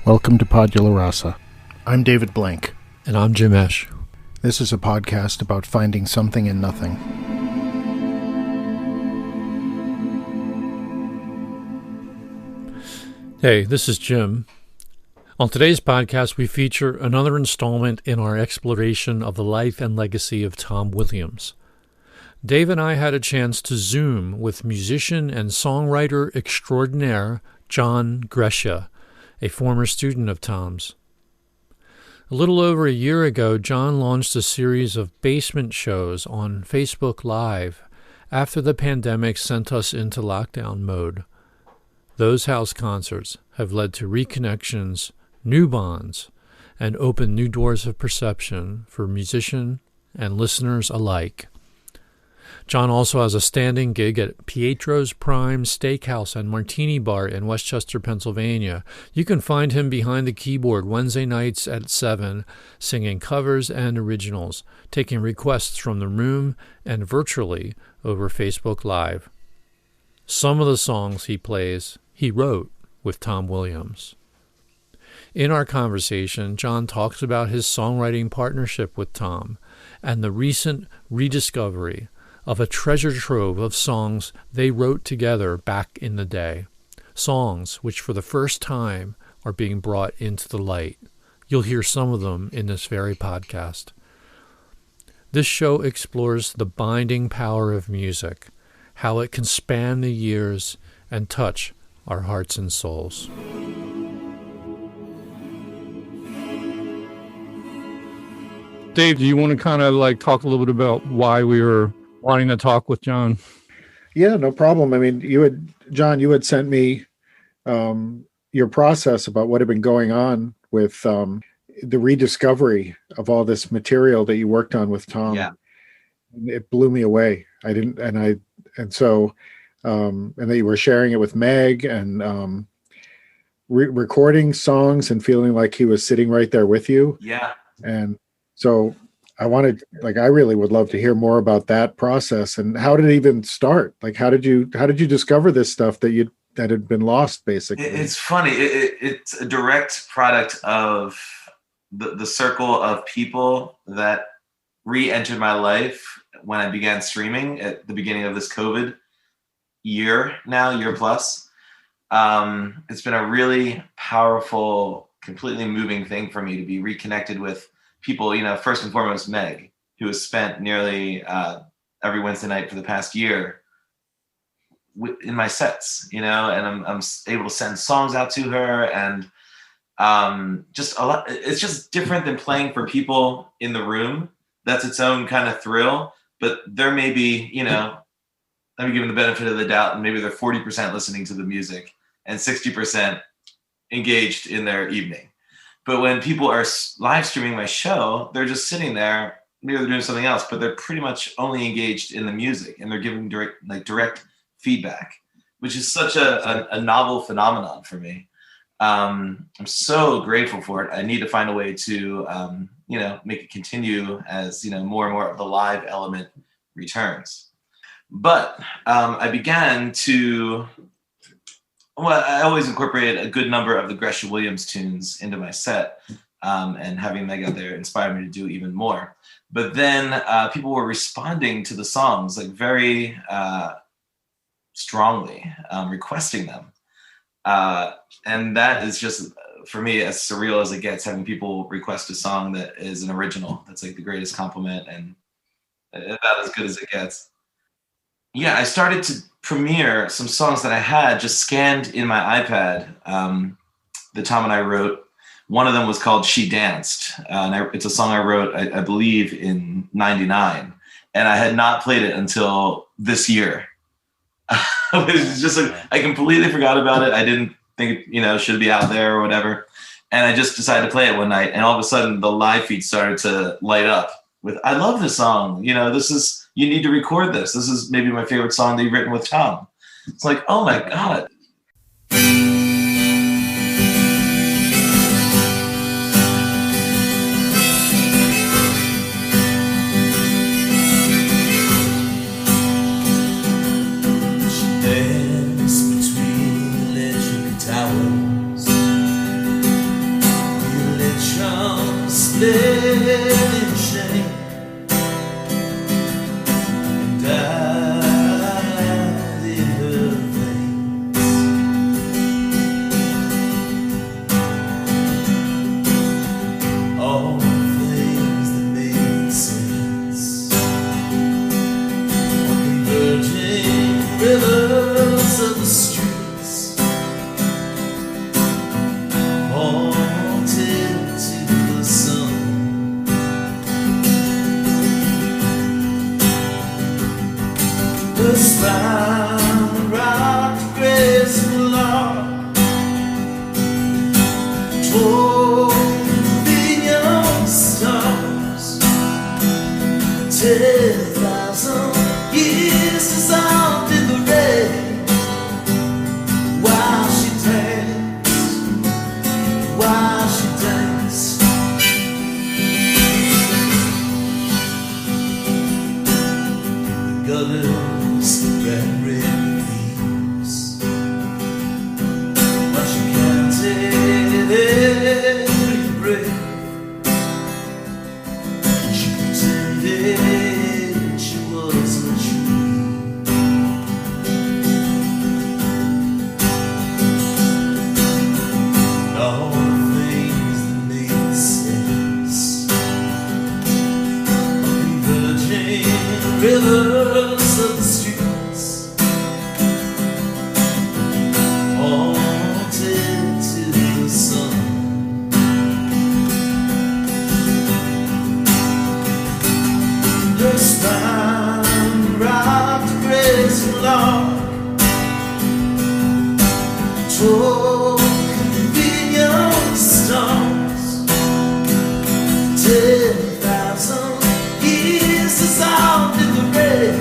Welcome to Podula Rasa. I'm David Blank. And I'm Jim Esch. This is a podcast about finding something in nothing. Hey, this is Jim. On today's podcast, we feature another installment in our exploration of the life and legacy of Thom Williams. Dave and I had a chance to Zoom with musician and songwriter extraordinaire John Grecia, a former student of Thom's. A little over a year ago, John launched a series of basement shows on Facebook Live after the pandemic sent us into lockdown mode. Those house concerts have led to reconnections, new bonds, and opened new doors of perception for musician and listeners alike. John also has a standing gig at Pietro's Prime Steakhouse and Martini Bar in Westchester, Pennsylvania. You can find him behind the keyboard Wednesday nights at 7, singing covers and originals, taking requests from the room and virtually over Facebook Live. Some of the songs he plays, he wrote with Thom Williams. In our conversation, John talks about his songwriting partnership with Thom and the recent rediscovery of a treasure trove of songs they wrote together back in the day, songs which for the first time are being brought into the light. You'll hear some of them in this very podcast. This show explores the binding power of music, how it can span the years and touch our hearts and souls. Dave, do you want to kind of talk a little bit about why we were wanting to talk with John? Yeah, no problem. I mean, John, you had sent me your process about what had been going on with the rediscovery of all this material that you worked on with Thom. Yeah. It blew me away. And that you were sharing it with Meg and recording songs and feeling like he was sitting right there with you. Yeah. And so I really would love to hear more about that process and how did it even start? How did you discover this stuff that had been lost, basically? It's funny. It's a direct product of the circle of people that re-entered my life when I began streaming at the beginning of this COVID year plus. It's been a really powerful, completely moving thing for me to be reconnected with people, first and foremost, Meg, who has spent nearly every Wednesday night for the past year in my sets, and I'm able to send songs out to her, and just a lot. It's just different than playing for people in the room. That's its own kind of thrill, but there may be, let me give them the benefit of the doubt, and maybe they're 40% listening to the music and 60% engaged in their evening. But when people are live streaming my show, they're just sitting there, maybe they're doing something else, but they're pretty much only engaged in the music and they're giving direct feedback, which is such a novel phenomenon for me. I'm so grateful for it. I need to find a way to, make it continue as, more and more of the live element returns. But I began to... Well, I always incorporated a good number of the Grecia Williams tunes into my set, and having Meg out there inspired me to do even more. But then people were responding to the songs very strongly, requesting them. And that is just, for me, as surreal as it gets, having people request a song that is an original. That's the greatest compliment and about as good as it gets. Yeah, I started to premiere some songs that I had just scanned in my iPad that Thom and I wrote. One of them was called She Danced. It's a song I wrote, I believe, in 99. And I had not played it until this year. It was just I completely forgot about it. I didn't think it should be out there or whatever. And I just decided to play it one night. And all of a sudden, the live feed started to light up with, I love this song. You need to record this. This is maybe my favorite song that you've written with Thom. It's oh my God. She danced between electric towers. fled in shame and died in her veins. All the things that made sense were converging rivers of the streets, haunted to the sun. The spine rocked graceful lark toward the young stars. 10,000 years dissolved in the rain while she danced, while she danced. The gutters ran red leaves while she counted every breath. She pretended she was a tree. All the things that made sense are converging rivers of the streets, haunted to the sun. Her spine rocked graceful arc toward convenient stars. 10,000 years dissolved in the rain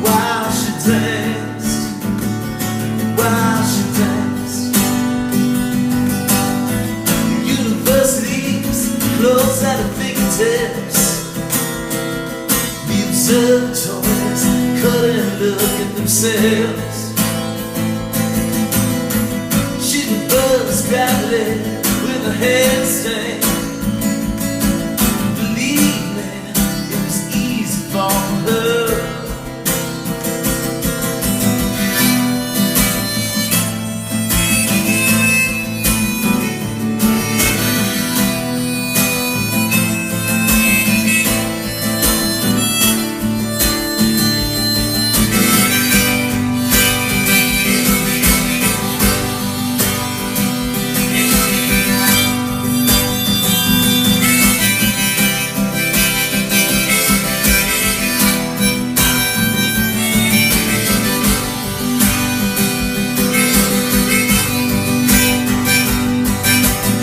while she danced, while she danced. The universities closed at her fingertips. The observatories couldn't look at themselves. She reversed gravity with a handstand. Believe me, it was easy for her.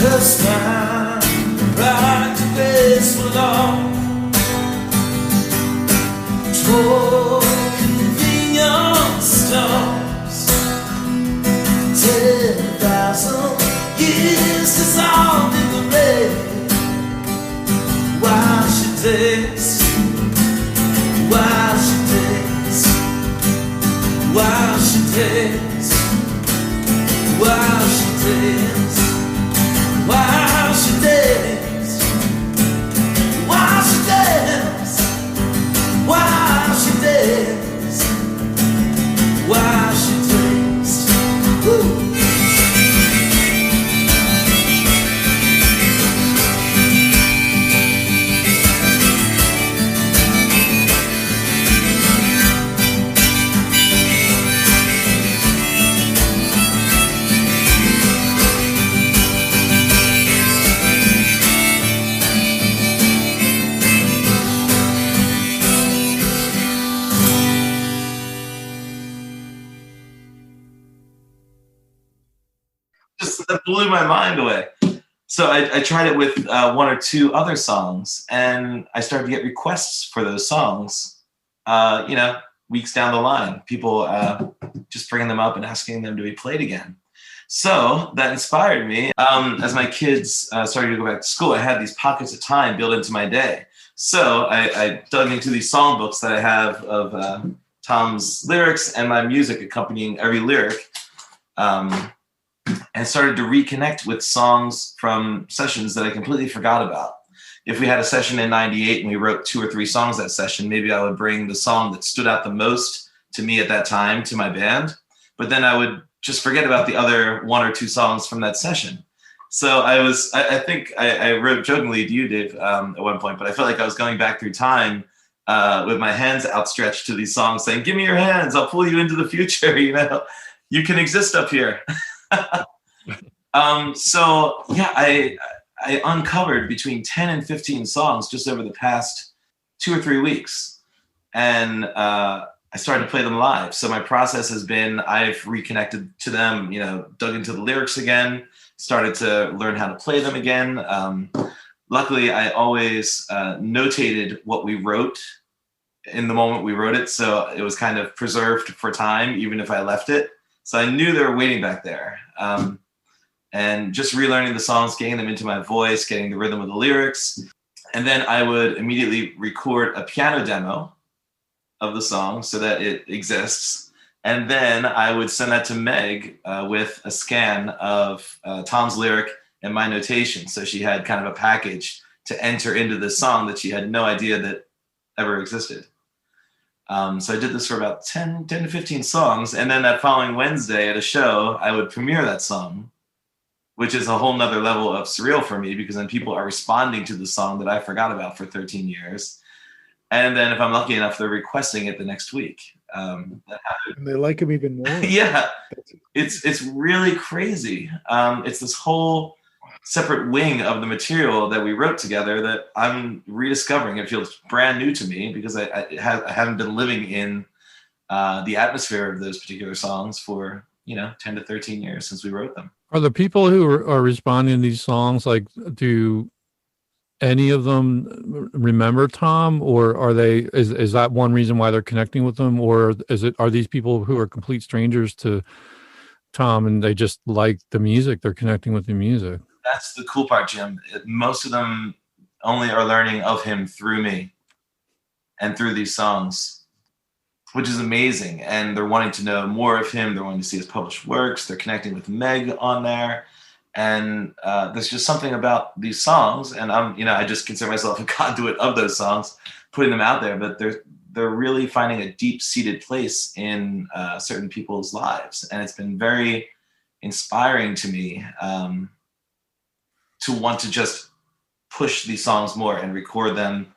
Her spine rocked a graceful arc toward convenient stars. 10,000 years dissolved in the rain while she danced, while she danced, while she danced, while she danced. While she danced, while she danced, while she danced, while she danced. Woo. Just that blew my mind away. So I tried it with one or two other songs, and I started to get requests for those songs. Weeks down the line, people just bringing them up and asking them to be played again. So that inspired me. As my kids started to go back to school, I had these pockets of time built into my day. So I dug into these songbooks that I have of Thom's lyrics and my music accompanying every lyric. and started to reconnect with songs from sessions that I completely forgot about. If we had a session in 98 and we wrote 2 or 3 songs that session, maybe I would bring the song that stood out the most to me at that time to my band, but then I would just forget about the other 1 or 2 songs from that session. So I think I wrote jokingly to you, Dave, at one point, but I felt like I was going back through time with my hands outstretched to these songs saying, give me your hands, I'll pull you into the future, you can exist up here. So yeah, I uncovered between 10 and 15 songs just over the past 2 or 3 weeks. And I started to play them live. So my process has been, I've reconnected to them, dug into the lyrics again, started to learn how to play them again. Luckily, I always notated what we wrote in the moment we wrote it. So it was kind of preserved for time, even if I left it. So I knew they were waiting back there. And just relearning the songs, getting them into my voice, getting the rhythm of the lyrics. And then I would immediately record a piano demo of the song so that it exists. And then I would send that to Meg with a scan of Thom's lyric and my notation. So she had kind of a package to enter into this song that she had no idea that ever existed. So I did this for about 10 to 15 songs. And then that following Wednesday at a show, I would premiere that song, which is a whole nother level of surreal for me, because then people are responding to the song that I forgot about for 13 years. And then if I'm lucky enough, they're requesting it the next week. And they like them even more. Yeah, it's really crazy. It's this whole separate wing of the material that we wrote together that I'm rediscovering. It feels brand new to me because I haven't been living in the atmosphere of those particular songs for 10 to 13 years since we wrote them. Are the people who are responding to these songs, like, do any of them remember Thom, or are they, is that one reason why they're connecting with them, or are these people who are complete strangers to Thom and they just like the music, they're connecting with the music? That's the cool part, Jim. Most of them only are learning of him through me and through these songs, which is amazing. And they're wanting to know more of him. They're wanting to see his published works. They're connecting with Meg on there. And there's just something about these songs. And I just consider myself a conduit of those songs, putting them out there. But they're really finding a deep-seated place in certain people's lives. And it's been very inspiring to me to want to just push these songs more and record them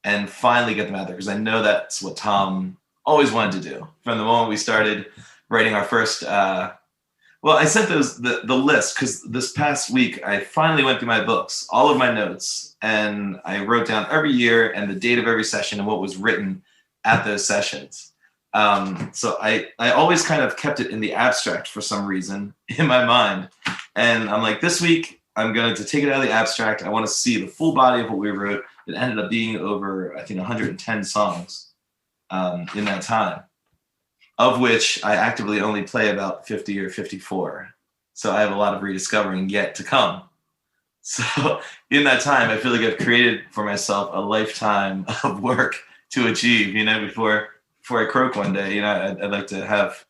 and finally get them out there. Because I know that's what Thom always wanted to do from the moment we started writing our first I sent the list because this past week I finally went through my books, all of my notes, and I wrote down every year and the date of every session and what was written at those sessions. So I always kind of kept it in the abstract for some reason in my mind. And I'm like, this week I'm going to take it out of the abstract. I want to see the full body of what we wrote. It ended up being over, I think, 110 songs in that time, of which I actively only play about 50 or 54. So I have a lot of rediscovering yet to come. So in that time, I feel like I've created for myself a lifetime of work to achieve, before I croak one day. I'd like to have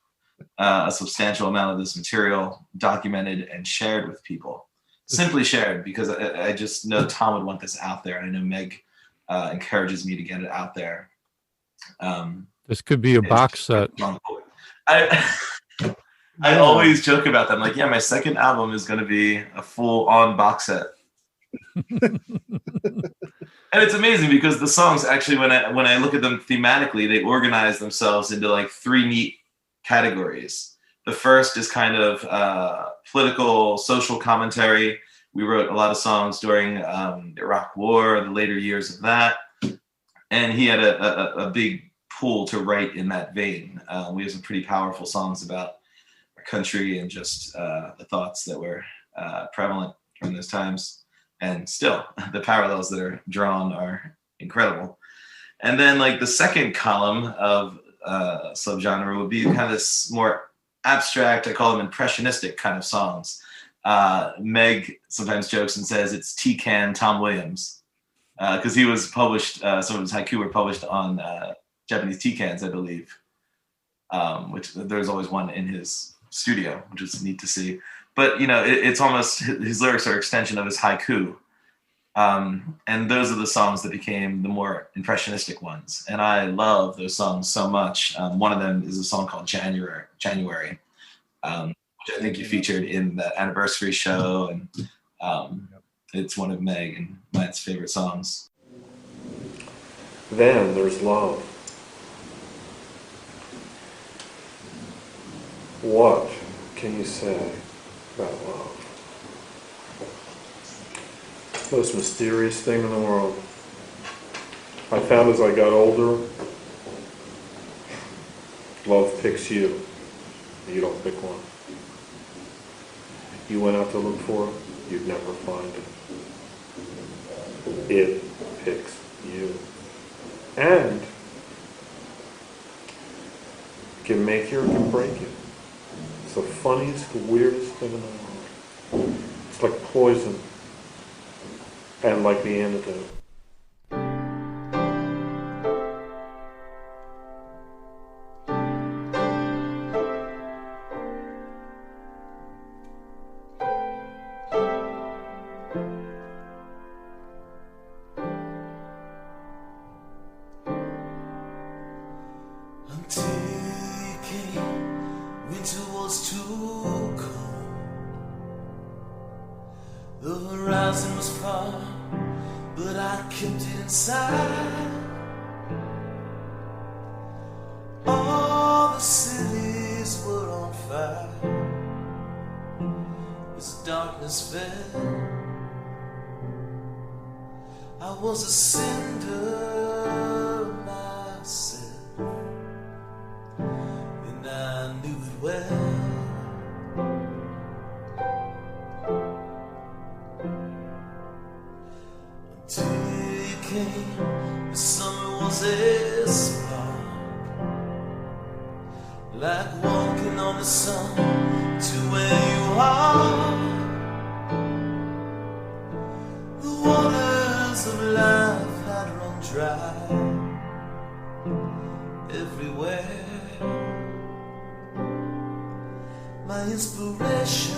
a substantial amount of this material documented and shared with people. Simply shared, because I just know Thom would want this out there. And I know Meg encourages me to get it out there. This could be a box set. I always joke about that. I'm like, yeah, my second album is going to be a full-on box set. And it's amazing because the songs actually, when I look at them thematically, they organize themselves into like 3 neat categories. The first is kind of political, social commentary. We wrote a lot of songs during the Iraq War, the later years of that. And he had a big pool to write in that vein. We have some pretty powerful songs about our country and just the thoughts that were prevalent during those times. And still, the parallels that are drawn are incredible. And then like the second column of subgenre would be kind of this more abstract, I call them impressionistic kind of songs. Meg sometimes jokes and says it's T-Can Thom Williams, because he was published, some of his haiku were published on Japanese T-Cans, I believe, which there's always one in his studio, which is neat to see. but it's almost, his lyrics are an extension of his haiku. And those are the songs that became the more impressionistic ones. And I love those songs so much. One of them is a song called January, which I think you featured in the anniversary show. And it's one of Meg and Matt's favorite songs. Then there's love. What can you say about love? Most mysterious thing in the world. I found as I got older, love picks you. You don't pick one. You went out to look for it, you'd never find it. It picks you. And can make you or can break you. It's the funniest, weirdest thing in the world. It's like poison. And like the antidote. Until you came, winter was too cold. The horizon was far, but I kept it inside. All the cities were on fire as darkness fell. I was a cinder myself, and I knew it well. The summer was a spark, like walking on the sun to where you are. The waters of life had run dry everywhere. My inspiration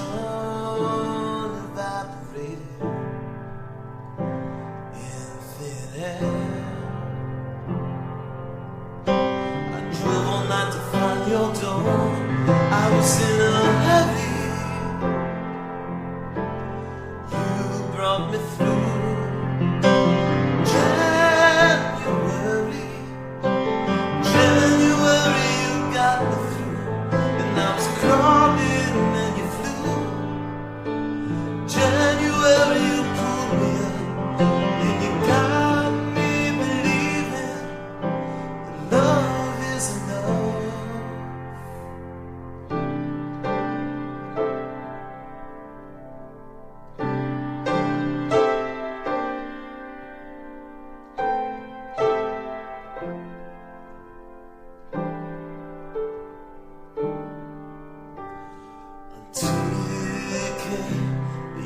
evaporated. I drove all night to find your door. I was in a hurry. You brought me through January. You got me through. And I was crawling and you flew. January, you pulled me up. And you got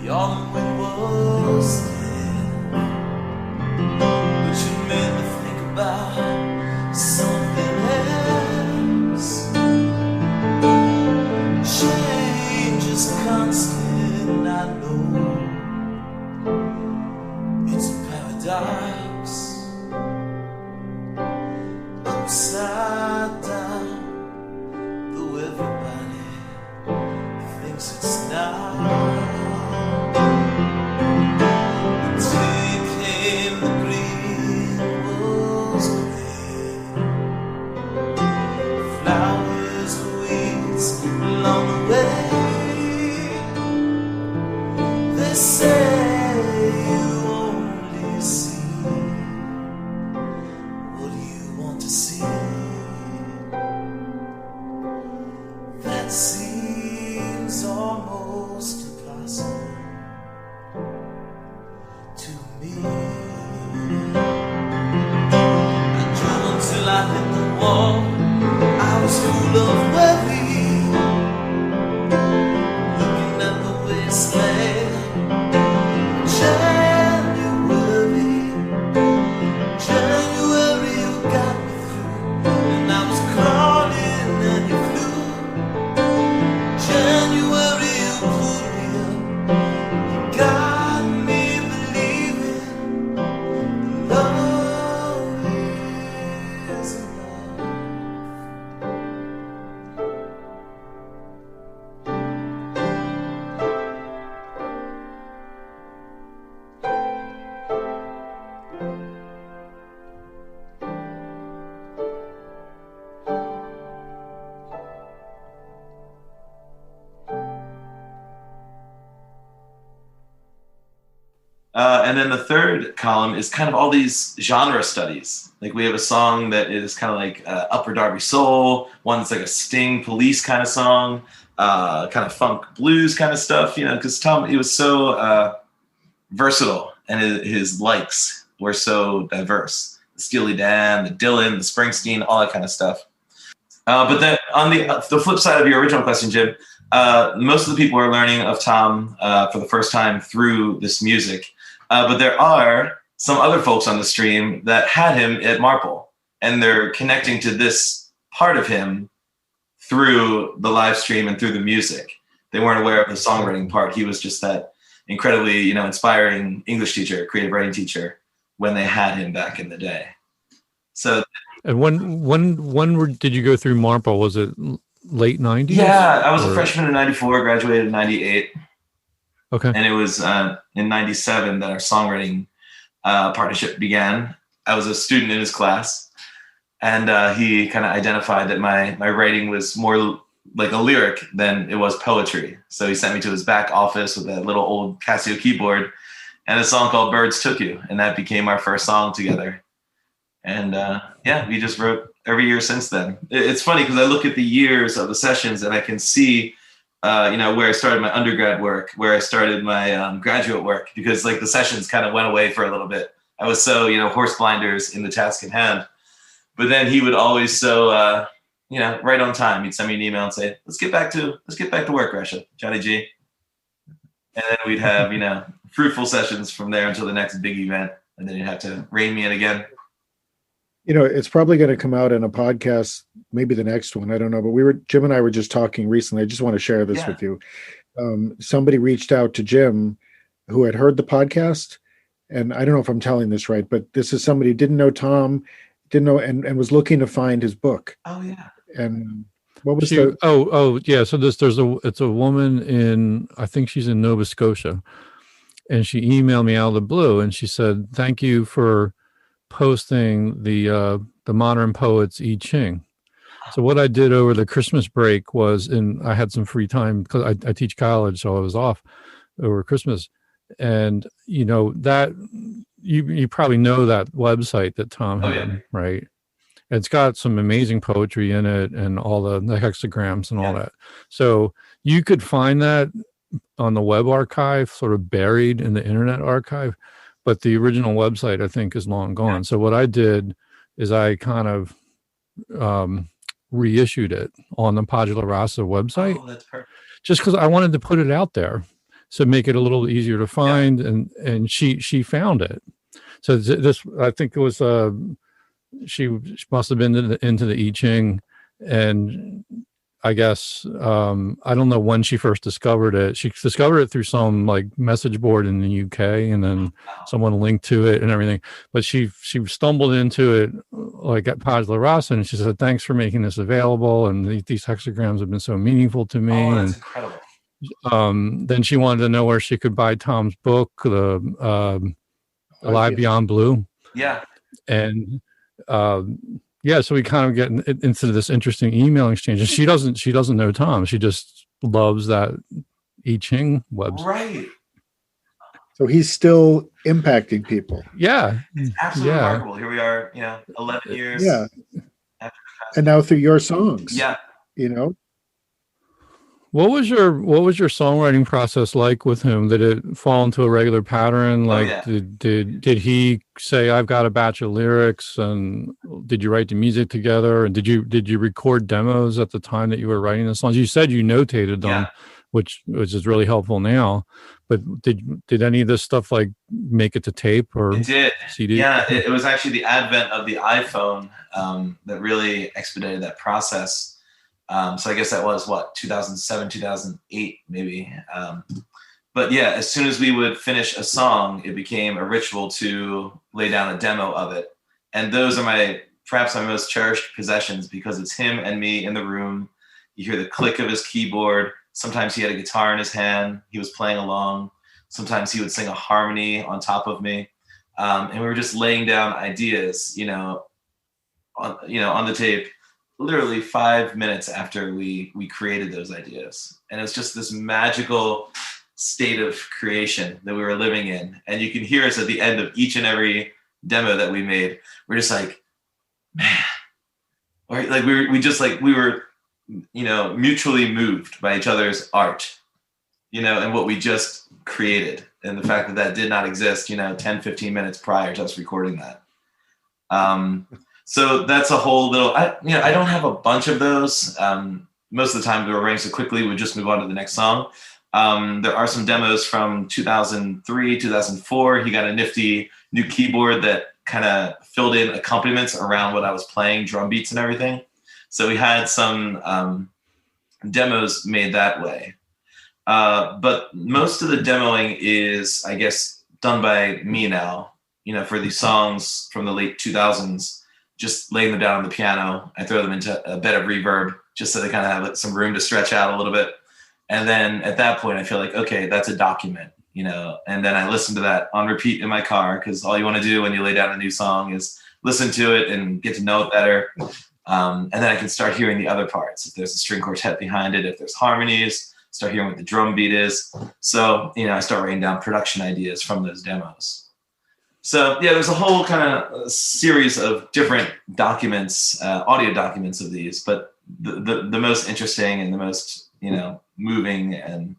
the autumn wind was there, but you made me think about something else. Change is constant, I know. It's a paradox, upside down, though everybody thinks it's not. Seems almost impossible to me. I drove until I hit the wall. I was full of worry, looking at the wasteland. And then the third column is kind of all these genre studies. Like we have a song that is kind of like Upper Darby Soul. One's like a Sting Police kind of song, kind of funk blues kind of stuff. You know, because Thom, he was so versatile, and his likes were so diverse. The Steely Dan, the Dylan, the Springsteen, all that kind of stuff. But then on the flip side of your original question, Jim, most of the people are learning of Thom for the first time through this music. But there are some other folks on the stream that had him at Marple, and they're connecting to this part of him through the live stream and through the music. They weren't aware of the songwriting part. He was just that incredibly, you know, inspiring English teacher, creative writing teacher when they had him back in the day. So. And when did you go through Marple? Was it late 90s? Yeah, I was a freshman in 94, graduated in 98. Okay. And it was in 97 that our songwriting partnership began. I was a student in his class, and he kind of identified that my writing was more like a lyric than it was poetry. So he sent me to his back office with that little old Casio keyboard and a song called Birds Took You. And that became our first song together. And yeah, we just wrote every year since then. It's funny because I look at the years of the sessions and I can see, you know, where I started my undergrad work, where I started my graduate work, because like the sessions kind of went away for a little bit. I was so, you know, horse blinders in the task in hand. But then he would always so, you know, right on time. He'd send me an email and say, let's get back to work, Grecia, Johnny G. And then we'd have, you know, fruitful sessions from there until the next big event. And then you'd have to rein me in again. You know, it's probably going to come out in a podcast, maybe the next one. I don't know. But Jim and I were just talking recently. I just want to share this with you. Somebody reached out to Jim who had heard the podcast. And I don't know if I'm telling this right, but this is somebody who didn't know Thom, didn't know, and was looking to find his book. Oh, yeah. And what was yeah. So it's a woman in, I think she's in Nova Scotia. And she emailed me out of the blue and she said, thank you for posting the Modern Poets I Ching. So what I did over the Christmas break was, I had some free time because I teach college, so I was off over Christmas. And you know that you probably know that website that Thom had, right? It's got some amazing poetry in it and all the hexagrams and all that. So you could find that on the web archive, sort of buried in the Internet Archive. But the original website, I think, is long gone. Yeah. So what I did is I kind of reissued it on the Padula Rasa website. Oh, that's perfect. Just because I wanted to put it out there, so make it a little easier to find. Yeah. And she found it. So this, I think it was she must have been into the I Ching, and I guess I don't know when she first discovered it. She discovered it through some like message board in the UK, and then someone linked to it and everything. But she stumbled into it like at Padula Rasa, and she said, "Thanks for making this available." And these hexagrams have been so meaningful to me. Oh, that's incredible. Then she wanted to know where she could buy Thom's book, the Alive Beyond Blue. Yeah. And yeah, so we kind of get into this interesting email exchange, and she doesn't know Thom. She just loves that I Ching website. Right. So he's still impacting people. Yeah. It's absolutely remarkable. Here we are, 11 years. Yeah. And now through your songs. Yeah. What was your songwriting process like with him? Did it fall into a regular pattern? Like, did he say, "I've got a batch of lyrics," and did you write the music together? And did you record demos at the time that you were writing the songs? You said you notated them, which is really helpful now. But did any of this stuff like make it to tape or it did. CD? Yeah, it was actually the advent of the iPhone that really expedited that process. So I guess that was 2007, 2008, maybe. But yeah, as soon as we would finish a song, it became a ritual to lay down a demo of it. And those are perhaps my most cherished possessions, because it's him and me in the room. You hear the click of his keyboard. Sometimes he had a guitar in his hand. He was playing along. Sometimes he would sing a harmony on top of me. And we were just laying down ideas, on the tape, literally 5 minutes after we created those ideas. And it's just this magical state of creation that we were living in. And you can hear us at the end of each and every demo that we made. We're just like, man, or like we were, you know, mutually moved by each other's art, you know, and what we just created, and the fact that that did not exist, you know, 10, 15 minutes prior to us recording that. So that's a whole little, I don't have a bunch of those. Most of the time we arrange so quickly, we just move on to the next song. There are some demos from 2003, 2004. He got a nifty new keyboard that kind of filled in accompaniments around what I was playing, drum beats and everything. So we had some demos made that way. But most of the demoing is, I guess, done by me now, you know, for these songs from the late 2000s, just laying them down on the piano. I throw them into a bed of reverb just so they kind of have some room to stretch out a little bit. And then at that point, I feel like, okay, that's a document, you know, and then I listen to that on repeat in my car, because all you want to do when you lay down a new song is listen to it and get to know it better. And then I can start hearing the other parts. If there's a string quartet behind it, if there's harmonies, start hearing what the drum beat is. So, you know, I start writing down production ideas from those demos. So yeah, there's a whole kind of series of different documents, audio documents of these, but the most interesting and the most, you know, moving and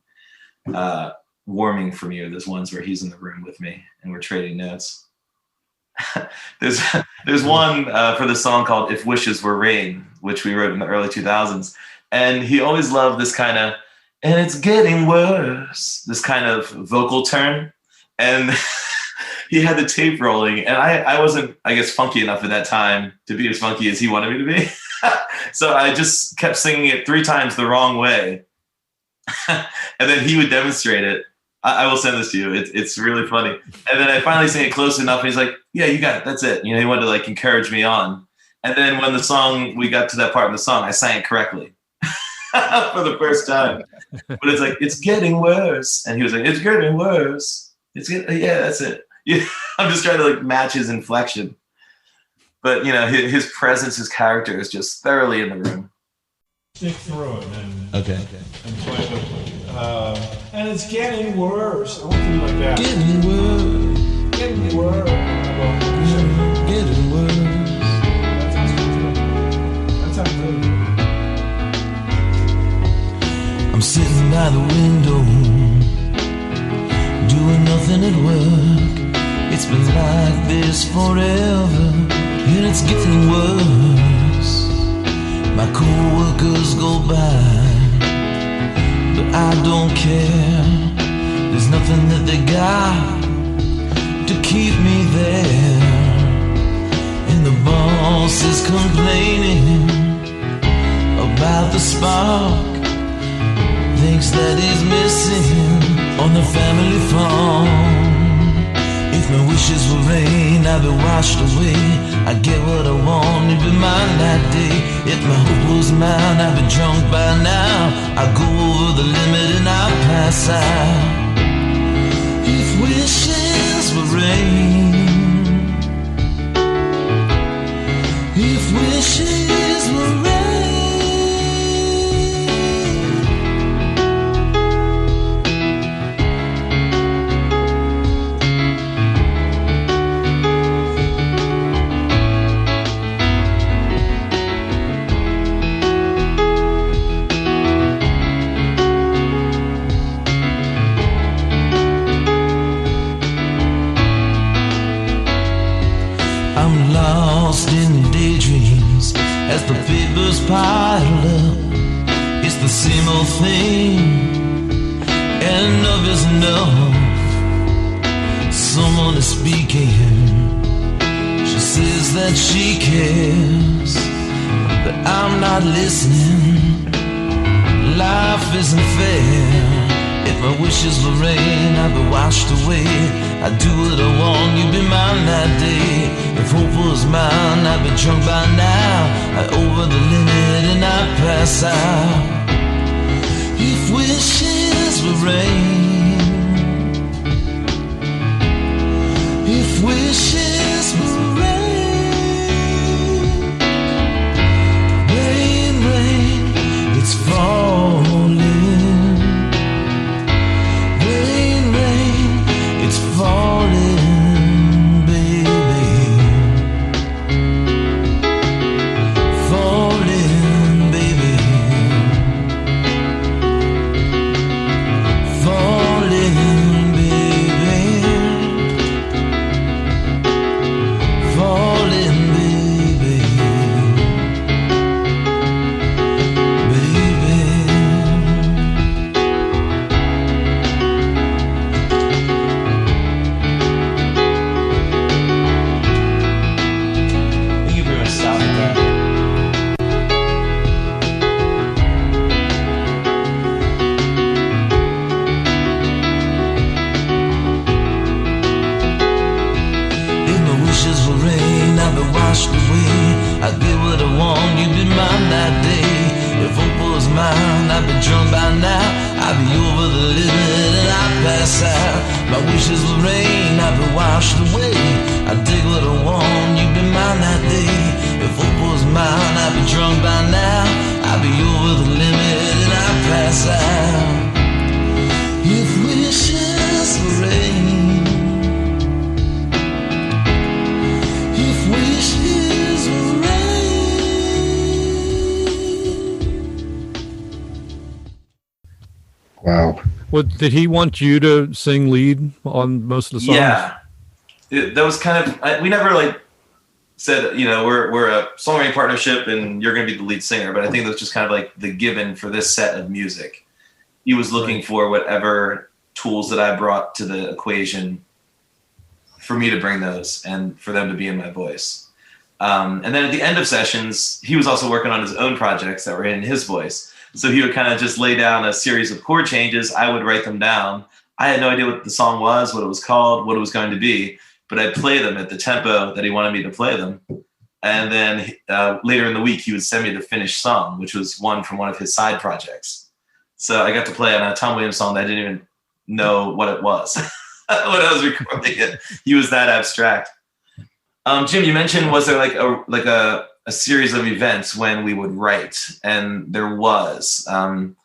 warming for me are those ones where he's in the room with me and we're trading notes. There's one for the song called If Wishes Were Rain, which we wrote in the early 2000s. And he always loved this kind of, and it's getting worse, this kind of vocal turn. And he had the tape rolling, and I wasn't, I guess, funky enough at that time to be as funky as he wanted me to be. So I just kept singing it 3 times the wrong way. And then he would demonstrate it. I will send this to you. It's really funny. And then I finally sang it close enough, and he's like, yeah, you got it. That's it. You know, he wanted to like encourage me on. And then when we got to that part of the song, I sang it correctly for the first time. But it's like, it's getting worse. And he was like, it's getting worse. Yeah, that's it. Yeah, I'm just trying to like match his inflection. But, you know, his presence, his character is just thoroughly in the room. Stick through it and Okay. and play the and it's getting worse. I want to do like that. Getting worse. Getting worse. Getting worse. That sounds good. That sounds good. I'm sitting by the window, doing nothing at work. It's been like this forever, and it's getting worse. My co-workers go by, but I don't care. There's nothing that they got to keep me there. And the boss is complaining about the spark, thinks that he's missing on the family farm. If my wishes were rain, I'd be washed away. I get what I want, it'd be mine that day. If my hope was mine, I'd be drunk by now. I go over the limit and I pass out. If wishes were rain, if wishes were rain. I'm lost in daydreams as the papers pile up. It's the same old thing, and enough is enough. Someone is speaking. She says that she cares, but I'm not listening. Life isn't fair. If my wishes were rain, I'd be washed away. I'd do what I want, you'd be mine that day. If hope was mine, I'd be drunk by now. I'd over the limit and I'd pass out. If wishes were rain, if wishes were rain, rain, rain, it's falling. I've been washed away. I get what I want, you be mine that day. If hope was mine, I'd be drunk by now. I'd be over the limit and I'd pass out. My wishes would rain, I'd be washed away. I'd dig what I want, you be mine that day. If hope was mine, I'd be drunk by now. I'd be over the limit and I'd pass out. If wishes were rain, if wishes were rain. Wow. What did he want you to sing lead on most of the songs? Yeah, that was kind of, we never like said, you know, we're a songwriting partnership and you're going to be the lead singer. But I think that was just kind of like the given for this set of music. He was looking for whatever tools that I brought to the equation for me to bring those and for them to be in my voice. And then at the end of sessions, he was also working on his own projects that were in his voice. So he would kind of just lay down a series of chord changes. I would write them down. I had no idea what the song was, what it was called, what it was going to be, but I'd play them at the tempo that he wanted me to play them. And then later in the week, he would send me the finished song, which was one from one of his side projects. So I got to play on a Thom Williams song that I didn't even know what it was when I was recording it. He was that abstract. Jim, you mentioned, was there like a series of events when we would write? And there was. There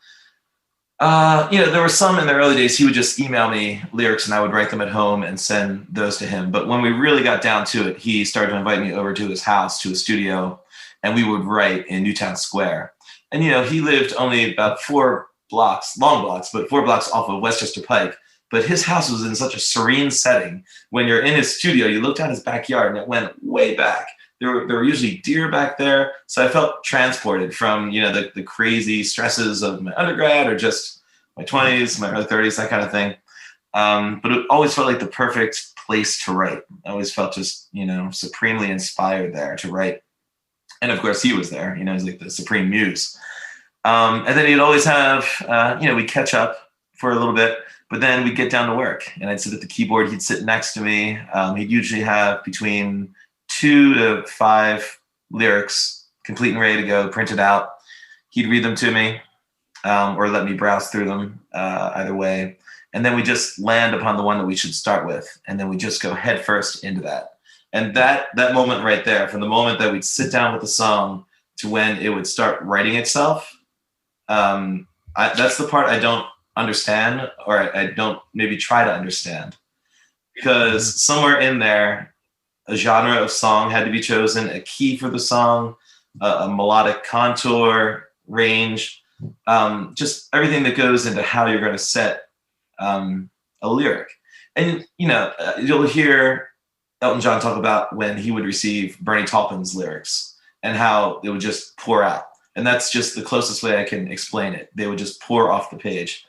were some in the early days. He would just email me lyrics and I would write them at home and send those to him. But when we really got down to it, he started to invite me over to his house, to his studio, and we would write in Newtown Square. And, you know, he lived only about 4 blocks, long blocks, but 4 blocks off of Westchester Pike. But his house was in such a serene setting. When you're in his studio, you looked out his backyard and it went way back. There were usually deer back there. So I felt transported from, you know, the crazy stresses of my undergrad or just my 20s, my early 30s, that kind of thing. But it always felt like the perfect place to write. I always felt just, you know, supremely inspired there to write. And of course he was there, you know, he's like the supreme muse. And then he'd always have, we'd catch up for a little bit, but then we'd get down to work and I'd sit at the keyboard. He'd sit next to me. He'd usually have between 2 to 5 lyrics complete and ready to go, printed out. He'd read them to me or let me browse through them, either way. And then we just land upon the one that we should start with. And then we just go head first into that. And that moment right there, from the moment that we'd sit down with the song to when it would start writing itself, that's the part I don't understand, or I don't maybe try to understand. Because somewhere in there, a genre of song had to be chosen, a key for the song, a melodic contour, range, just everything that goes into how you're going to set a lyric. And, you know, you'll hear Elton John talk about when he would receive Bernie Taupin's lyrics and how it would just pour out. And that's just the closest way I can explain it. They would just pour off the page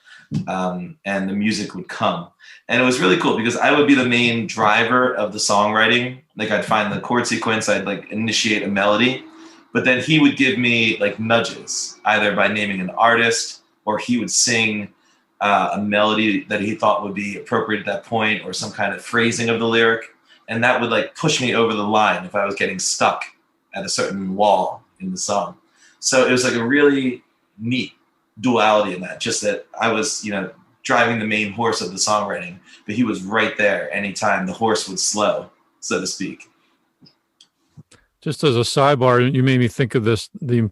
and the music would come. And it was really cool because I would be the main driver of the songwriting. Like I'd find the chord sequence, I'd like initiate a melody, but then he would give me like nudges, either by naming an artist or he would sing a melody that he thought would be appropriate at that point or some kind of phrasing of the lyric. And that would like push me over the line if I was getting stuck at a certain wall in the song. So it was like a really neat duality in that, just that I was, you know, driving the main horse of the songwriting, but he was right there anytime the horse would slow, so to speak. Just as a sidebar, you made me think of this,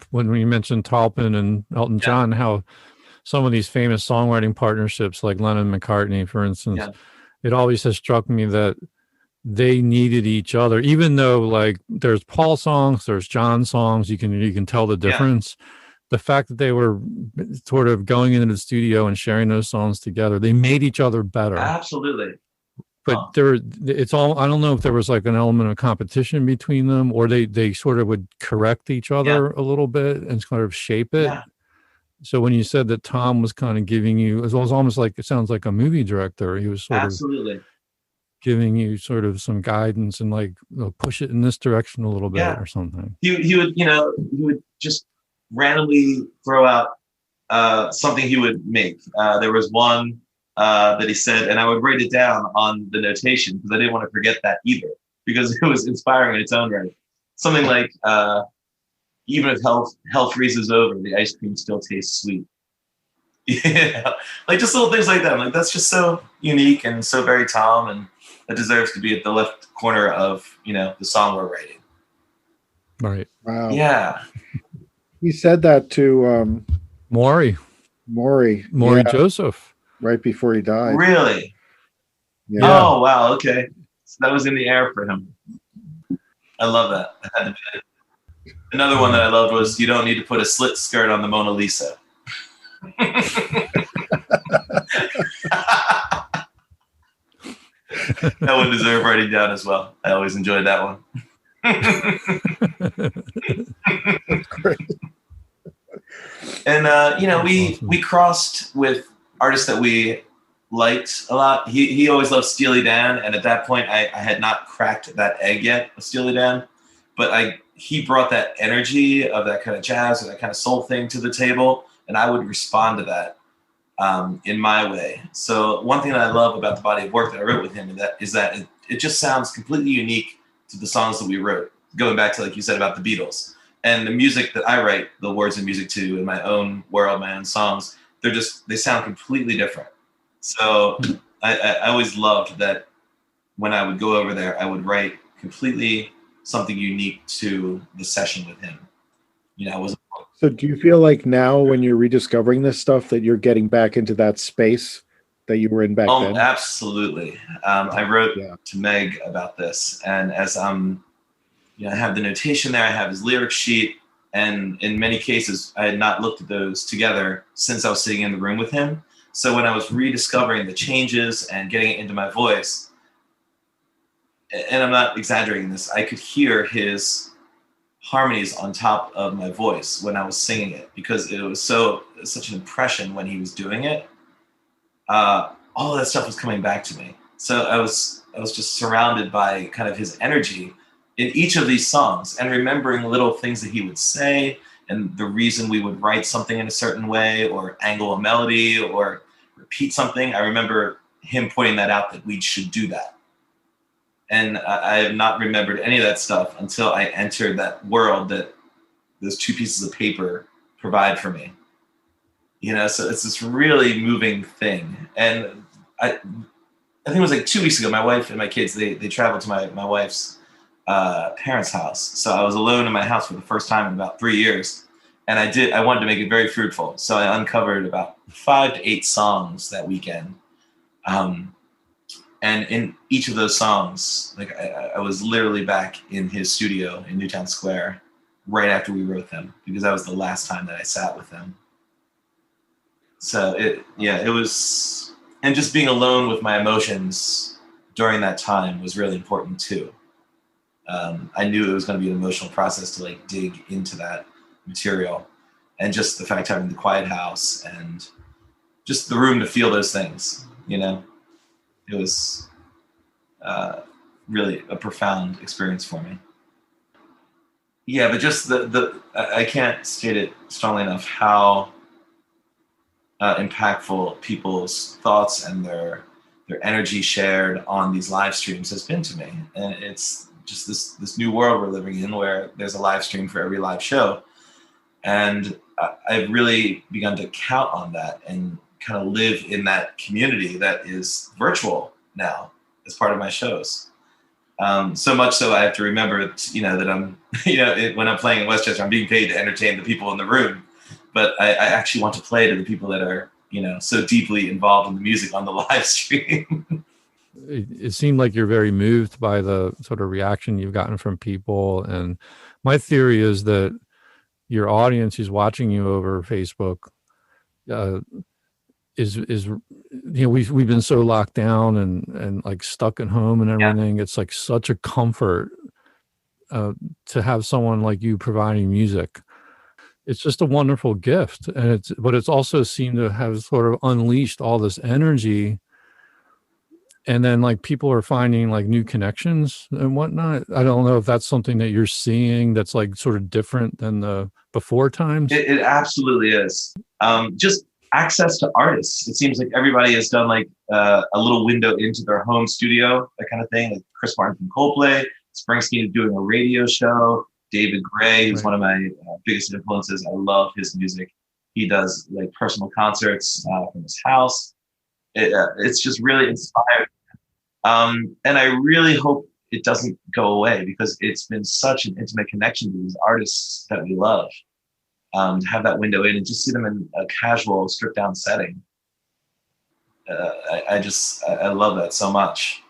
when we mentioned Taupin and Elton John, how some of these famous songwriting partnerships like Lennon and McCartney, for instance, it always has struck me that they needed each other, even though like there's Paul songs, there's John songs, you can tell the difference. The fact that they were sort of going into the studio and sharing those songs together, they made each other better. Absolutely. But it's all, I don't know if there was like an element of competition between them, or they sort of would correct each other a little bit and sort of shape it. So when you said that Thom was kind of giving you, it was almost like, it sounds like a movie director. He was sort of giving you sort of some guidance and like, push it in this direction a little bit or something. He would just randomly throw out something he would make. There was one that he said, and I would write it down on the notation because I didn't want to forget that either, because it was inspiring in its own right. Something like, even if hell freezes over, the ice cream still tastes sweet. Yeah, like just little things like that. Like that's just so unique and so very Thom, and it deserves to be at the left corner of the song we're writing. Right. Wow. Yeah. He said that to Maury Yeah, Joseph. right before he died. Really? Yeah. Oh wow. Okay, so that was in the air for him. I love that. That had to be it. Another one that I loved was, "You don't need to put a slit skirt on the Mona Lisa." That one deserved writing down as well. I always enjoyed that one. That's great. And we crossed with artists that we liked a lot. He always loved Steely Dan, and at that point I had not cracked that egg yet of Steely Dan, but he brought that energy of that kind of jazz or that kind of soul thing to the table, and I would respond to that in my way. So one thing that I love about the body of work that I wrote with him is that it just sounds completely unique to the songs that we wrote, going back to, like you said, about the Beatles. And the music that I write the words and music to in my own world, my own songs, they sound completely different. So I always loved that when I would go over there, I would write completely something unique to the session with him. So do you feel like now when you're rediscovering this stuff that you're getting back into that space that you were in back then? Absolutely. I wrote to Meg about this, and as I have the notation there, I have his lyric sheet, and in many cases, I had not looked at those together since I was sitting in the room with him. So when I was rediscovering the changes and getting it into my voice, and I'm not exaggerating this, I could hear his harmonies on top of my voice when I was singing it, because it was such an impression when he was doing it. All of that stuff was coming back to me. So I was just surrounded by kind of his energy in each of these songs, and remembering little things that he would say and the reason we would write something in a certain way or angle a melody or repeat something. I remember him pointing that out, that we should do that. And I have not remembered any of that stuff until I entered that world that those two pieces of paper provide for me. So it's this really moving thing. And I think it was like 2 weeks ago, my wife and my kids, they traveled to my wife's parents' house. So I was alone in my house for the first time in about 3 years. And I wanted to make it very fruitful. So I uncovered about 5 to 8 songs that weekend. And in each of those songs, like I was literally back in his studio in Newtown Square right after we wrote them, because that was the last time that I sat with him. So it was, and just being alone with my emotions during that time was really important too. I knew it was going to be an emotional process to like dig into that material, and just the fact having the quiet house and just the room to feel those things, it was really a profound experience for me. Yeah, but just I can't state it strongly enough how impactful people's thoughts and their energy shared on these live streams has been to me. And it's just this new world we're living in, where there's a live stream for every live show. And I've really begun to count on that and kind of live in that community that is virtual now as part of my shows. So much so I have to remember, that I'm, when I'm playing in Westchester, I'm being paid to entertain the people in the room. But I actually want to play to the people that are, so deeply involved in the music on the live stream. It seemed like you're very moved by the sort of reaction you've gotten from people. And my theory is that your audience who's watching you over Facebook is we've been so locked down and like stuck at home and everything. Yeah. It's like such a comfort to have someone like you providing music. It's just a wonderful gift, and it's also seemed to have sort of unleashed all this energy. And then like people are finding like new connections and whatnot. I don't know if that's something that you're seeing that's like sort of different than the before times. It absolutely is. Just access to artists. It seems like everybody has done like a little window into their home studio, that kind of thing. Like Chris Martin from Coldplay, Springsteen is doing a radio show. David Gray, who's Right. one of my biggest influences. I love his music. He does like personal concerts from his house. It's just really inspired. And I really hope it doesn't go away because it's been such an intimate connection to these artists that we love. To have that window in and just see them in a casual, stripped down setting. I love that so much.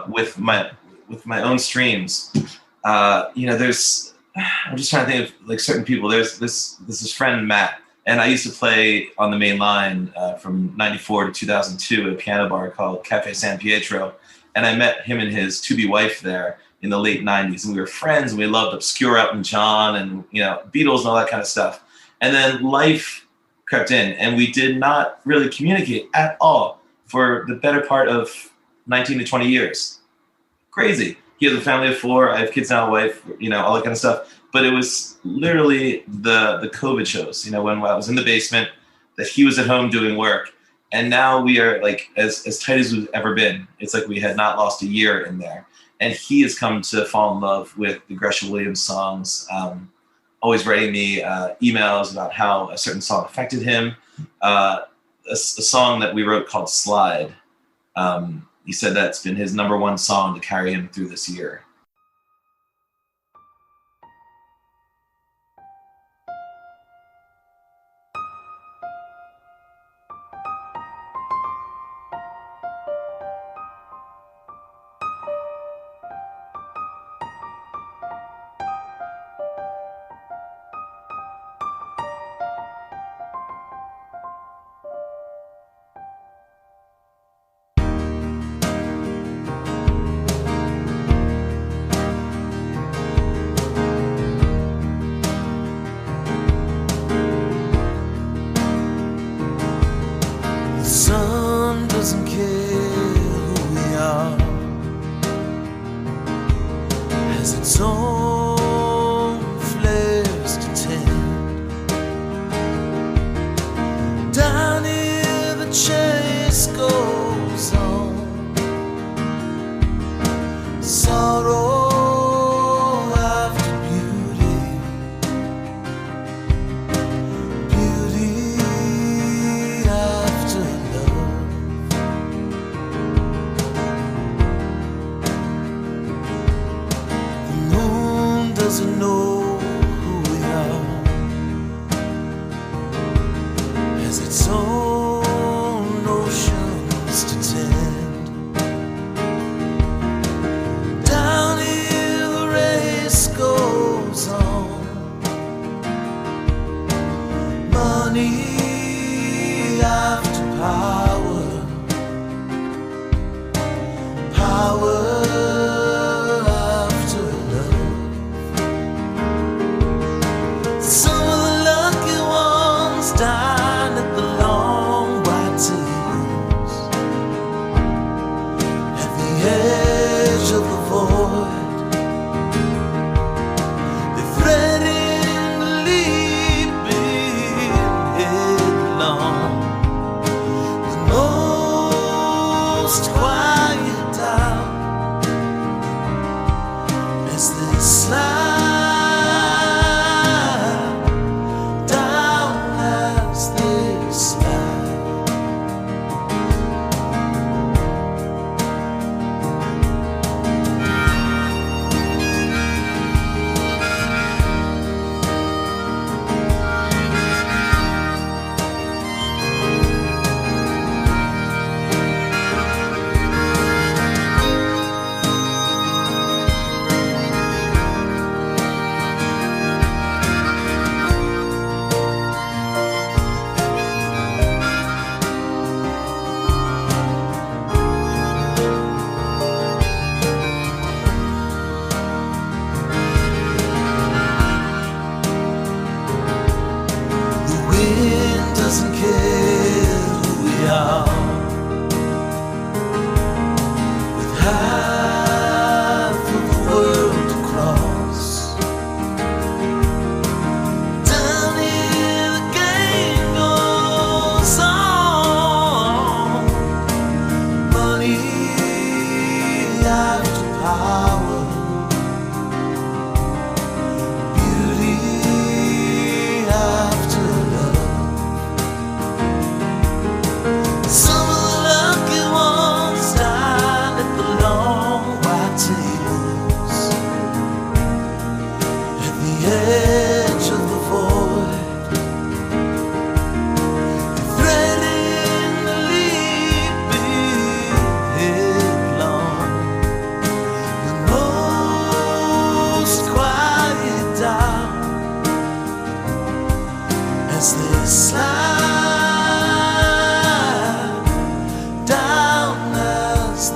With my own streams, I'm just trying to think of like certain people. There's this friend Matt, and I used to play on the main line from '94 to 2002 at a piano bar called Cafe San Pietro, and I met him and his to-be wife there in the late '90s, and we were friends, and we loved Obscure Elton John and Beatles and all that kind of stuff. And then life crept in, and we did not really communicate at all for the better part of 19 to 20 years. Crazy. He has a family of 4. I have kids now, a wife, all that kind of stuff. But it was literally the COVID shows, when I was in the basement, that he was at home doing work. And now we are like as tight as we've ever been. It's like we had not lost a year in there. And he has come to fall in love with the Grecia Williams songs, always writing me emails about how a certain song affected him. A song that we wrote called Slide. He said that's been his number one song to carry him through this year.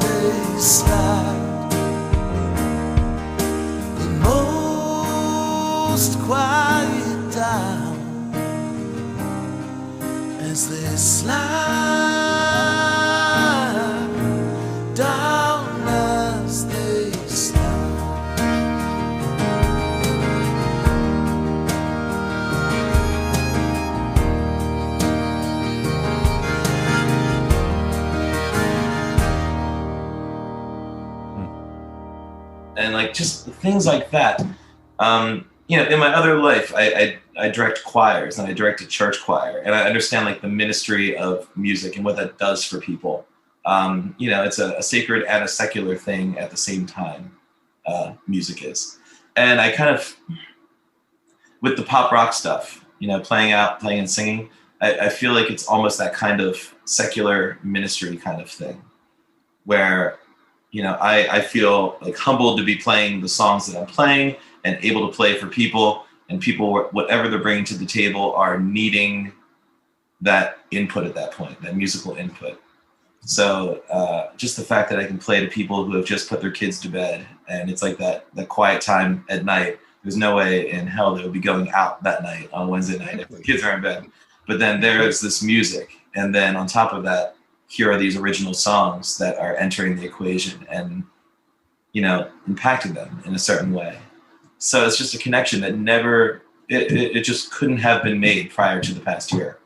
they slide. The most quiet down as they slide down as they slide. And like just things like that. You know, in my other life, I direct choirs and I direct a church choir, and I understand like the ministry of music and what that does for people. You know, it's a sacred and a secular thing at the same time. Music is, and I kind of, with the pop rock stuff, you know, playing and singing, I feel like it's almost that kind of secular ministry kind of thing, where, you know, I feel like humbled to be playing the songs that I'm playing and able to play for people, and people, whatever they're bringing to the table, are needing that input at that point, that musical input. So just the fact that I can play to people who have just put their kids to bed, and it's like that quiet time at night. There's no way in hell they would be going out that night on Wednesday night if the kids are in bed. But then there's this music, and then on top of that, here are these original songs that are entering the equation and, you know, impacting them in a certain way. So it's just a connection that it just couldn't have been made prior to the past year.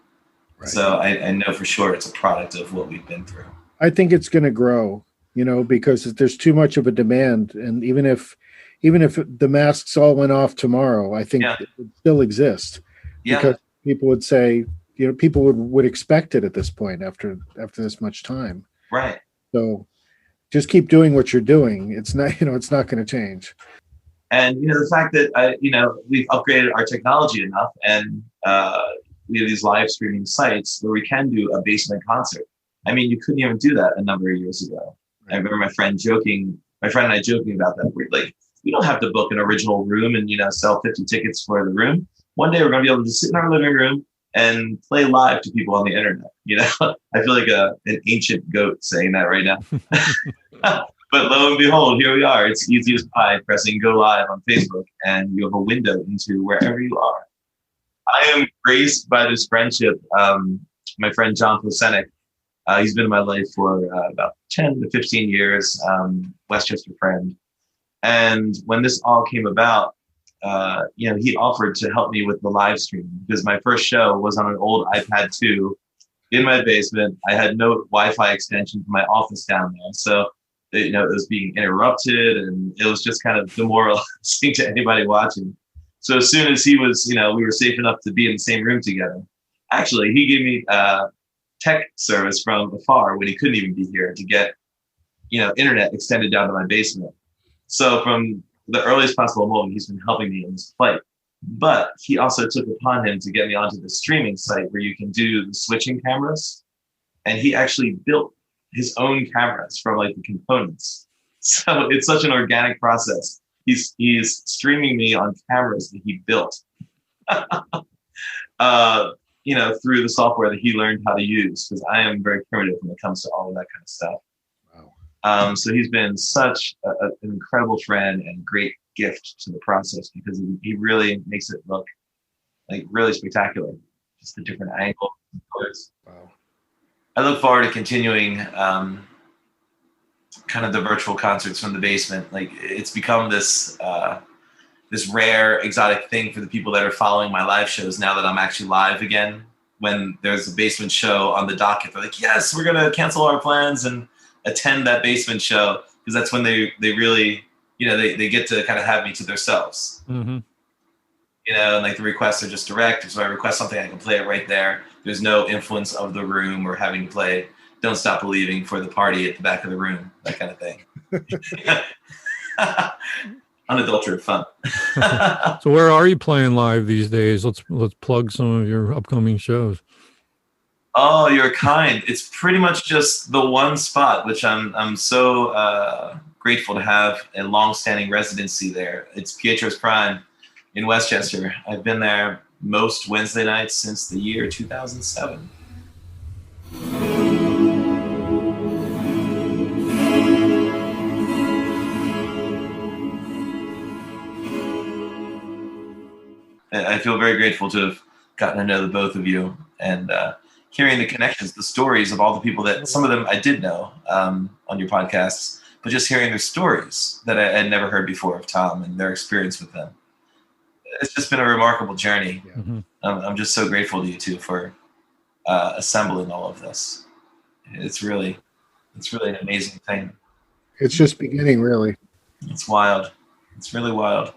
Right. So I know for sure it's a product of what we've been through. I think it's going to grow, you know, because there's too much of a demand. And even if the masks all went off tomorrow, I think it would still exist. Because people would say, you know, people would expect it at this point after this much time. Right. So just keep doing what you're doing. It's not, you know, it's not going to change. And, you know, the fact that, you know, we've upgraded our technology enough, and we have these live streaming sites where we can do a basement concert. I mean, you couldn't even do that a number of years ago. Right. I remember my friend and I joking about that. We're like, we don't have to book an original room and, you know, sell 50 tickets for the room. One day we're going to be able to sit in our living room and play live to people on the internet. You know, I feel like an ancient goat saying that right now. But lo and behold, here we are. It's easy as pie, pressing go live on Facebook, and you have a window into wherever you are. I am graced by this friendship. My friend John Grecia, he's been in my life for about 10 to 15 years, Westchester friend. And when this all came about, you know, he offered to help me with the live stream, because my first show was on an old iPad 2 in my basement. I had no Wi-Fi extension for my office down there. So, you know, it was being interrupted, and it was just kind of demoralizing to anybody watching. So as soon as he was, you know, we were safe enough to be in the same room together. Actually, he gave me tech service from afar when he couldn't even be here to get, you know, internet extended down to my basement. So from the earliest possible moment, he's been helping me in this plight. But he also took upon him to get me onto the streaming site where you can do the switching cameras. And he actually built his own cameras from like the components. So it's such an organic process. He's streaming me on cameras that he built, you know, through the software that he learned how to use, because I am very primitive when it comes to all of that kind of stuff. Wow. So he's been such an incredible friend and great gift to the process, because he really makes it look like really spectacular. Just the different angles. Wow. I look forward to continuing kind of the virtual concerts from the basement. Like, it's become this this rare, exotic thing for the people that are following my live shows now that I'm actually live again. When there's a basement show on the docket, they're like, yes, we're going to cancel our plans and attend that basement show, because that's when they really, you know, they get to kind of have me to themselves. Mm-hmm. You know, and like the requests are just direct. So I request something, I can play it right there. There's no influence of the room or having to play Don't Stop Believing for the party at the back of the room, that kind of thing. Unadulterated fun. So where are you playing live these days? Let's plug some of your upcoming shows. Oh, you're kind. It's pretty much just the one spot, which I'm so grateful to have a long-standing residency there. It's Pietro's Prime in Westchester. I've been there most Wednesday nights since the year 2007. I feel very grateful to have gotten to know the both of you, and hearing the connections, the stories of all the people that some of them I did know on your podcasts, but just hearing their stories that I had never heard before of Thom and their experience with them. It's just been a remarkable journey. Yeah. Mm-hmm. I'm just so grateful to you two for assembling all of this. It's really an amazing thing. It's just beginning, really. It's wild. It's really wild.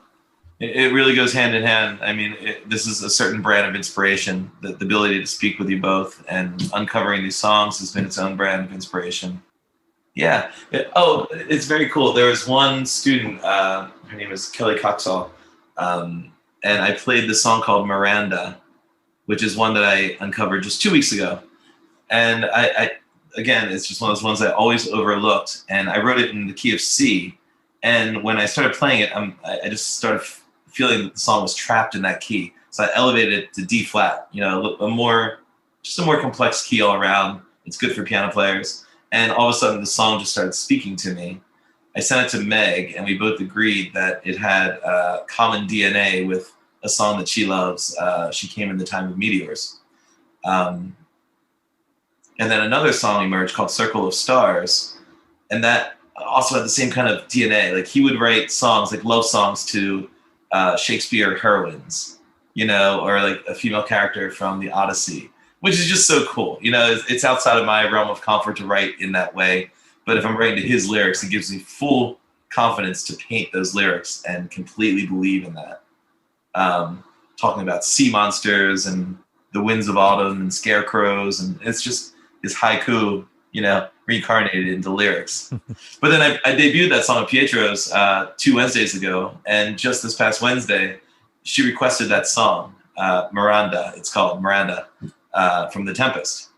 It really goes hand in hand. I mean, this is a certain brand of inspiration. The ability to speak with you both and uncovering these songs has been its own brand of inspiration. Yeah. It's very cool. There was one student, her name is Kelly Coxall, and I played this song called Miranda, which is one that I uncovered just 2 weeks ago. And I again, it's just one of those ones I always overlooked. And I wrote it in the key of C. And when I started playing it, I just started feeling that the song was trapped in that key. So I elevated it to D flat, a more complex key all around. It's good for piano players. And all of a sudden the song just started speaking to me. I sent it to Meg, and we both agreed that it had common DNA with a song that she loves. She Came in the Time of Meteors. And then another song emerged called Circle of Stars. And that also had the same kind of DNA. Like, he would write songs, like love songs to Shakespeare heroines, or like a female character from the Odyssey, which is just so cool. It's outside of my realm of comfort to write in that way. But if I'm writing to his lyrics, it gives me full confidence to paint those lyrics and completely believe in that. Talking about sea monsters and the winds of autumn and scarecrows, and it's just his haiku, reincarnated into lyrics. But then I debuted that song at Pietro's 2 Wednesdays ago, and just this past Wednesday, she requested that song, Miranda. It's called Miranda, from The Tempest.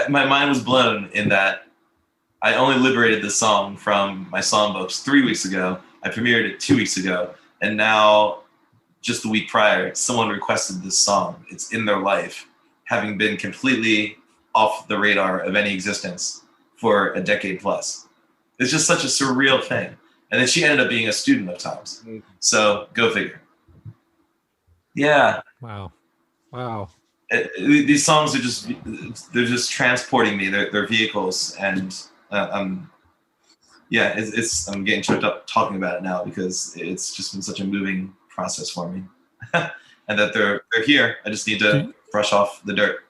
my mind was blown in that I only liberated this song from my songbooks 3 weeks ago. I premiered it 2 weeks ago. And now, just the week prior, someone requested this song. It's in their life, having been completely off the radar of any existence for a decade plus. It's just such a surreal thing. And then she ended up being a student of Thom's. So go figure. Yeah. Wow. These songs are they're just transporting me. They're vehicles. And I'm getting choked up talking about it now because it's just been such a moving process for me. And that they're here. I just need to brush off the dirt.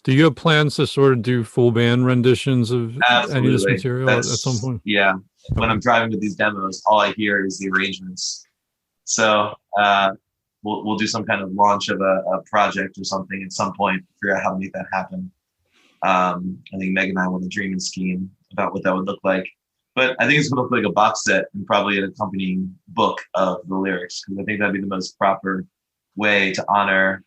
Do you have plans to sort of do full band renditions of Absolutely. any of this material at some point? Yeah. When I'm driving with these demos, all I hear is the arrangements. So we'll do some kind of launch of a project or something at some point, figure out how to make that happen. I think Meg and I want to dream and scheme about what that would look like. But I think it's going to look like a box set and probably an accompanying book of the lyrics, because I think that'd be the most proper way to honor,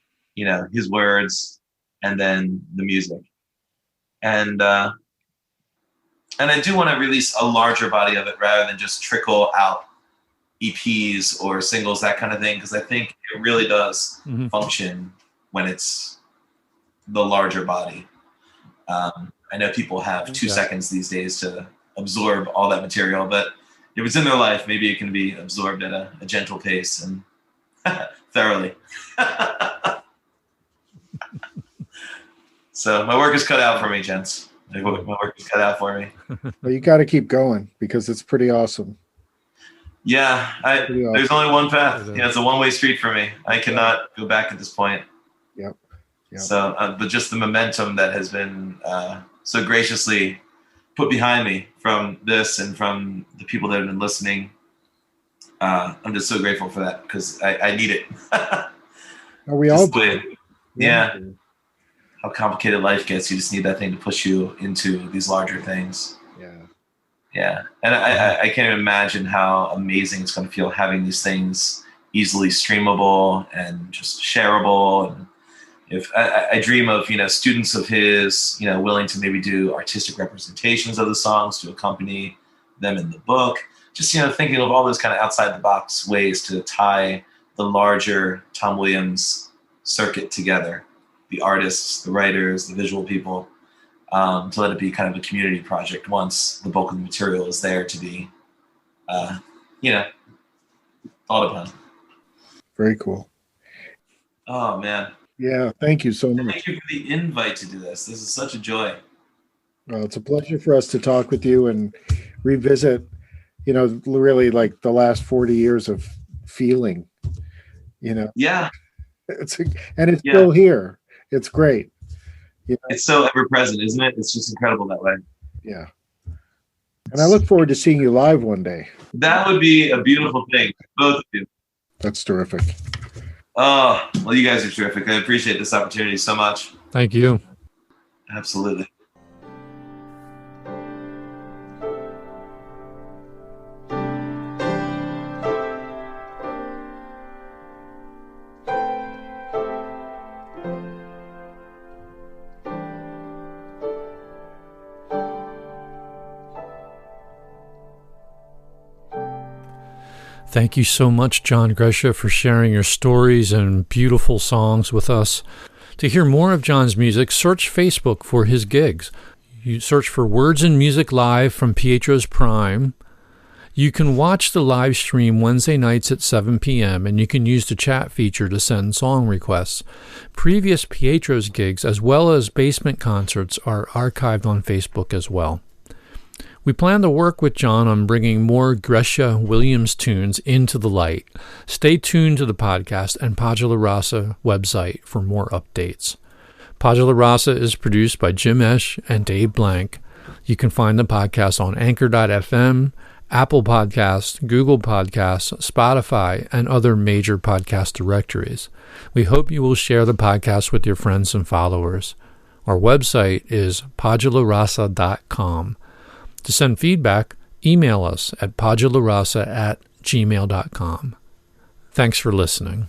his words and then the music. And I do want to release a larger body of it rather than just trickle out EPs or singles, that kind of thing, because I think it really does function when it's the larger body. I know people have 2 seconds these days to absorb all that material, but if it's in their life, maybe it can be absorbed at a gentle pace and thoroughly. So my work is cut out for me, gents. My work is cut out for me. Well, you got to keep going because it's pretty awesome. Yeah, there's only one path. It's a one-way street for me. I cannot go back at this point. Yep. So, but just the momentum that has been so graciously put behind me from this and from the people that have been listening, I'm just so grateful for that because I need it. Are we all do? Yeah. How complicated life gets, you just need that thing to push you into these larger things. Yeah. And I can't even imagine how amazing it's going to feel having these things easily streamable and just shareable. And if I dream of, students of his, willing to maybe do artistic representations of the songs to accompany them in the book. Just, thinking of all those kind of outside the box ways to tie the larger Thom Williams circuit together. The artists, the writers, the visual people, to let it be kind of a community project once the bulk of the material is there to be, thought upon. Very cool. Oh, man. Yeah, thank you so much. Thank you for the invite to do this. This is such a joy. Well, it's a pleasure for us to talk with you and revisit, really like the last 40 years of feeling, Yeah. It's still here. It's great. It's so ever present, isn't it? It's just incredible that way. Yeah. And I look forward to seeing you live one day. That would be a beautiful thing. Both of you. That's terrific. Oh, well, you guys are terrific. I appreciate this opportunity so much. Thank you. Absolutely. Thank you so much, John Grecia, for sharing your stories and beautiful songs with us. To hear more of John's music, search Facebook for his gigs. You search for Words and Music Live from Pietro's Prime. You can watch the live stream Wednesday nights at 7 p.m., and you can use the chat feature to send song requests. Previous Pietro's gigs, as well as basement concerts, are archived on Facebook as well. We plan to work with John on bringing more Grecia Williams tunes into the light. Stay tuned to the podcast and Pagula Rasa website for more updates. Pagula Rasa is produced by Jim Esch and Dave Blank. You can find the podcast on Anchor.fm, Apple Podcasts, Google Podcasts, Spotify, and other major podcast directories. We hope you will share the podcast with your friends and followers. Our website is pagularasa.com. To send feedback, email us at pagularasa@gmail.com. Thanks for listening.